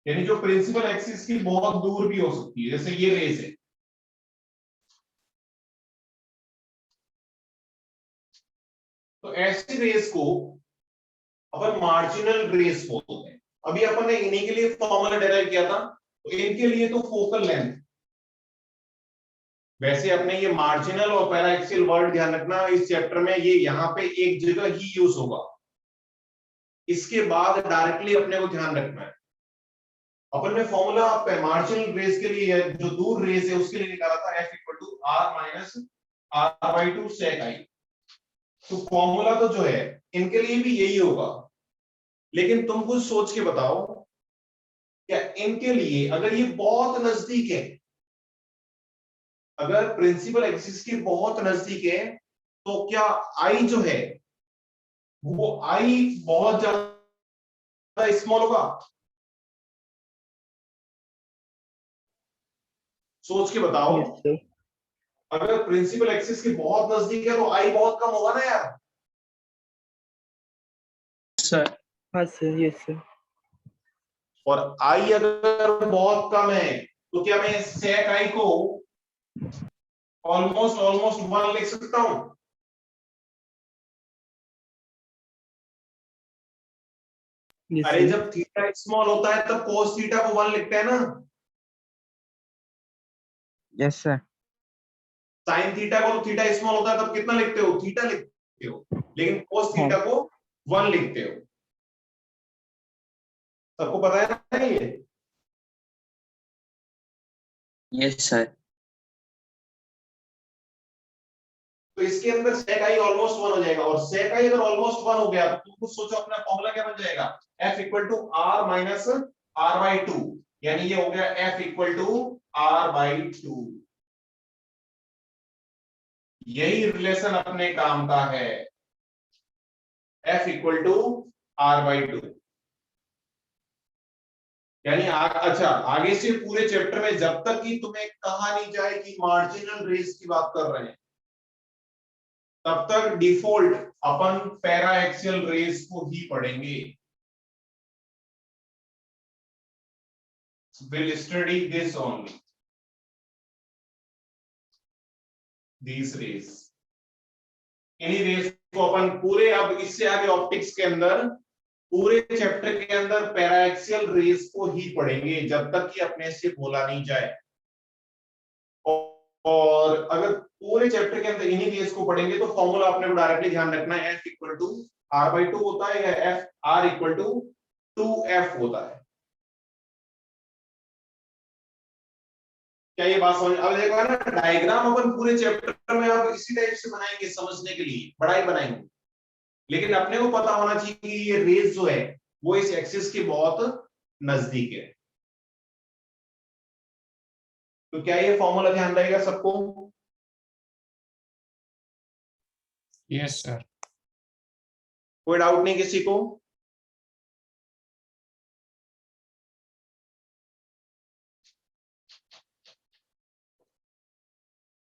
यानी जो प्रिंसिपल एक्सिस की बहुत दूर भी हो सकती है, जैसे ये रेस है, तो ऐसी रेस को अपन मार्जिनल रेस बोलते हैं। अभी अपन ने इन्हीं के लिए फॉर्मूला डेराइव किया था, तो इनके लिए तो फोकल लेंथ। वैसे अपने ये मार्जिनल और पैराएक्सियल वर्ड ध्यान रखना, इस चैप्टर में ये यहाँ पे एक जगह ही यूज होगा, इसके बाद डायरेक्टली अपने को ध्यान रखना है। अपन ने फॉर्मूला मार्जिनल रेस के लिए, जो दूर रेस है उसके लिए निकाला था, F equal to R minus R/2 sec I। तो फॉर्मूला तो जो है इनके लिए भी यही होगा, लेकिन तुम कुछ सोच के बताओ, क्या इनके लिए अगर ये बहुत नजदीक है, अगर प्रिंसिपल एक्सिस की बहुत नजदीक है, तो क्या I जो है वो I बहुत ज्यादा स्मॉल होगा? सोच के बताओ। Yes, sir. अगर प्रिंसिपल एक्सिस के बहुत नजदीक है तो I बहुत कम होगा ना यार। sir, हाँ sir. Yes, sir. और I अगर बहुत कम है तो क्या मैं sec I को ऑलमोस्ट 1 लिख सकता हूं? Yes, अरे sir. जब थीटा स्मॉल होता है तब cos थीटा को 1 लिखते हैं ना, Yes, sir. साइन थीटा को तो थीटा स्मॉल होता है तब कितना लिखते हो, थीटा लिखते हो, लेकिन cos थीटा को 1 लिखते हो। सबको पता है ना ये? yes, sir, तो इसके अंदर sec I ऑलमोस्ट 1 हो जाएगा, और sec I अगर ऑलमोस्ट 1 हो गया तो तुम कुछ सोचो अपना फॉर्मूला क्या बन जाएगा, F equal to R minus R/2, यानी ये हो गया F इक्वल टू R/2। यही रिलेशन अपने काम का है, F इक्वल टू R/2। यानी अच्छा, आगे से पूरे चैप्टर में जब तक कि तुम्हें कहा नहीं जाए कि मार्जिनल रेस की बात कर रहे हैं, तब तक डिफॉल्ट अपन पैराएक्सियल रेस को ही पढ़ेंगे। will study this only, these rays. इन्हीं रेस को अपन पूरे, अब इससे आगे ऑप्टिक्स के अंदर पूरे चैप्टर के अंदर पैराएक्सियल रेस को ही पढ़ेंगे जब तक कि अपने से बोला नहीं जाए। और अगर पूरे चैप्टर के अंदर इन्हीं रेस को पढ़ेंगे तो फॉर्मूला आपने को डायरेक्टली ध्यान रखना है, F इक्वल टू R/2 होता है या F R equal to 2F होता है। क्या ये बात समझ? अब देखो ना, डायग्राम अपन पूरे चैप्टर में अब इसी टाइप से बनाएंगे समझने के लिए, बड़ा ही बनाएंगे, लेकिन अपने को पता होना चाहिए कि ये रेस जो है वो इस एक्सिस के बहुत नजदीक है। तो क्या ये फॉर्मूला ध्यान रहेगा सबको? Yes, sir. कोई डाउट नहीं किसी को?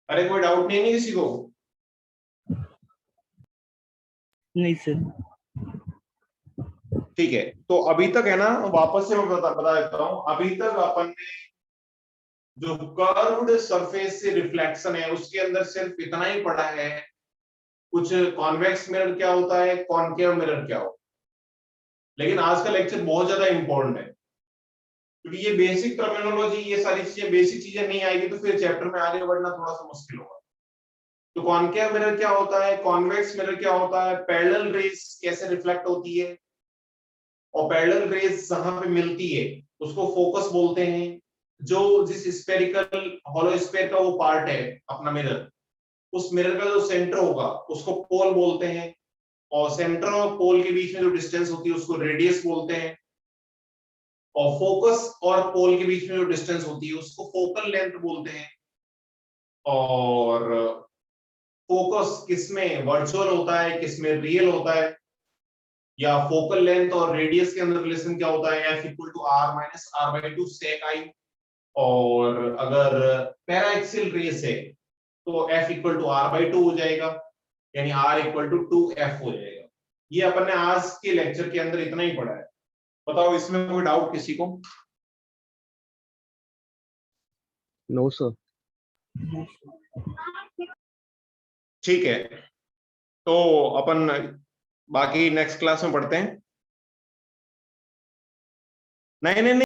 अरे कोई डाउट नहीं है किसी को? नहीं सर। ठीक है, तो अभी तक है ना, वापस से मैं बता देता हूं, अभी तक अपन ने जो कर्व्ड सरफेस से रिफ्लेक्शन है उसके अंदर सिर्फ इतना ही पढ़ा है, कुछ कॉन्वेक्स मिरर क्या होता है, कॉनकेव मिरर क्या होता है। लेकिन आज का लेक्चर बहुत ज्यादा इंपॉर्टेंट है, क्योंकि ये बेसिक टर्मिनोलॉजी, ये सारी चीजें, बेसिक चीजें नहीं आएगी तो फिर चैप्टर में आगे बढ़ना थोड़ा सा मुश्किल होगा। तो कॉनकेव मिरर क्या होता है, कॉन्वेक्स मिरर क्या होता है, पैरेलल रेज कैसे रिफ्लेक्ट होती है, और पैरेलल रेज जहां पे मिलती है उसको फोकस बोलते हैं। जो जिस स्फेरिकल हॉलो स्फीयर का वो पार्ट है अपना मिरर, उस मिरर का जो सेंटर होगा उसको पोल बोलते हैं, और सेंटर और पोल के बीच में जो डिस्टेंस होती है उसको रेडियस बोलते हैं, और फोकस और पोल के बीच में जो डिस्टेंस होती है उसको फोकल लेंथ बोलते हैं। और फोकस किसमें वर्चुअल होता है, किसमें रियल होता है, या फोकल लेंथ और रेडियस के अंदर रिलेशन क्या होता है, F equal to R minus R/2 sec I। और अगर पैराएक्सियल रेस है तो F इक्वल टू R/2 हो जाएगा, यानी R इक्वल टू 2F हो जाएगा। ये अपन ने आज के लेक्चर के अंदर इतना ही पढ़ा है। बताओ इसमें कोई डाउट किसी को? No sir. ठीक है, तो अपन बाकी नेक्स्ट क्लास में पढ़ते हैं। नहीं नहीं नहीं